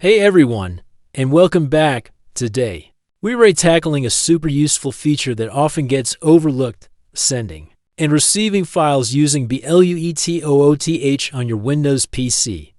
Hey everyone, and welcome back. Today, we're tackling a super useful feature that often gets overlooked: sending and receiving files using BLUETOOTH on your Windows PC.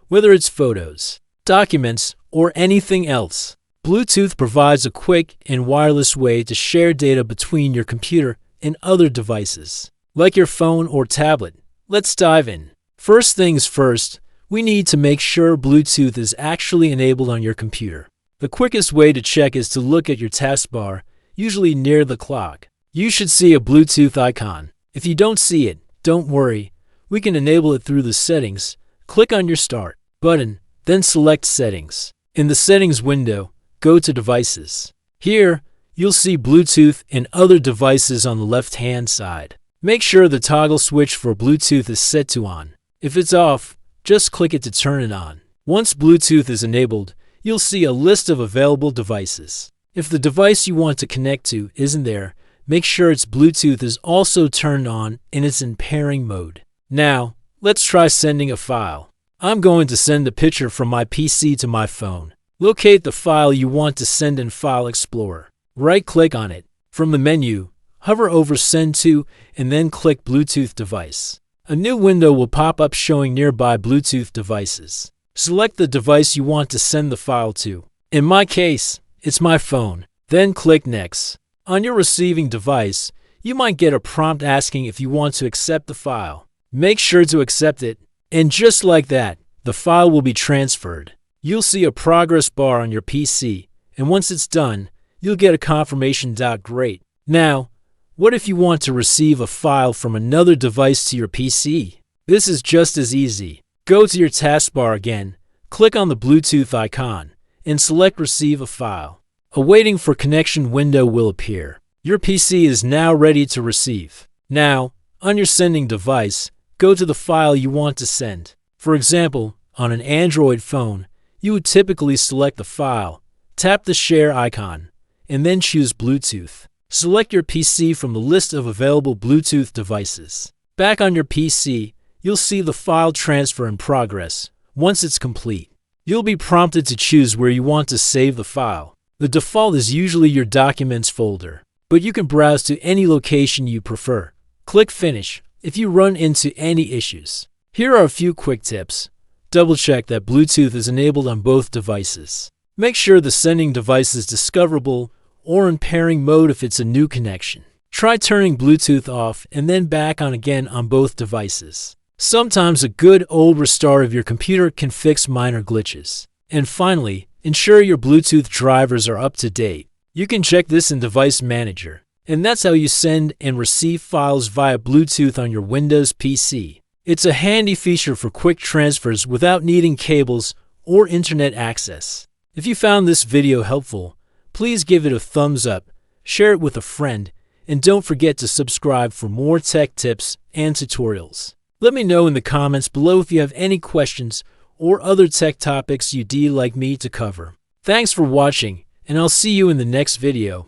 Whether it's photos, documents, or anything else, Bluetooth provides a quick and wireless way to share data between your computer and other devices, like your phone or tablet. Let's dive in. First things first, we need to make sure Bluetooth is actually enabled on your computer. The quickest way to check is to look at your taskbar, usually near the clock. You should see a Bluetooth icon. If you don't see it, don't worry. We can enable it through the settings. Click on your Start button, then select Settings. In the Settings window, go to Devices. Here, you'll see Bluetooth and other devices on the left-hand side. Make sure the toggle switch for Bluetooth is set to On. If it's off, just click it to turn it on. Once Bluetooth is enabled, you'll see a list of available devices. If the device you want to connect to isn't there, make sure its Bluetooth is also turned on and it's in pairing mode. Now, let's try sending a file. I'm going to send a picture from my PC to my phone. Locate the file you want to send in File Explorer. Right-click on it. From the menu, hover over Send To and then click Bluetooth Device. A new window will pop up showing nearby Bluetooth devices. Select the device you want to send the file to. In my case, it's my phone. Then click Next. On your receiving device, you might get a prompt asking if you want to accept the file. Make sure to accept it, and just like that, the file will be transferred. You'll see a progress bar on your PC, and once it's done, you'll get a confirmation. Great. Now, what if you want to receive a file from another device to your PC? This is just as easy. Go to your taskbar again, click on the Bluetooth icon, and select Receive a File. A Waiting for Connection window will appear. Your PC is now ready to receive. Now, on your sending device, go to the file you want to send. For example, on an Android phone, you would typically select the file, tap the Share icon, and then choose Bluetooth. Select your PC from the list of available Bluetooth devices. Back on your PC, you'll see the file transfer in progress. Once it's complete, you'll be prompted to choose where you want to save the file. The default is usually your Documents folder, but you can browse to any location you prefer. Click Finish if you run into any issues. Here are a few quick tips. Double-check that Bluetooth is enabled on both devices. Make sure the sending device is discoverable or in pairing mode if it's a new connection. Try turning Bluetooth off and then back on again on both devices. Sometimes a good old restart of your computer can fix minor glitches. And finally, ensure your Bluetooth drivers are up to date. You can check this in Device Manager. And that's how you send and receive files via Bluetooth on your Windows PC. It's a handy feature for quick transfers without needing cables or internet access. If you found this video helpful, please give it a thumbs up, share it with a friend, and don't forget to subscribe for more tech tips and tutorials. Let me know in the comments below if you have any questions or other tech topics you'd like me to cover. Thanks for watching, and I'll see you in the next video.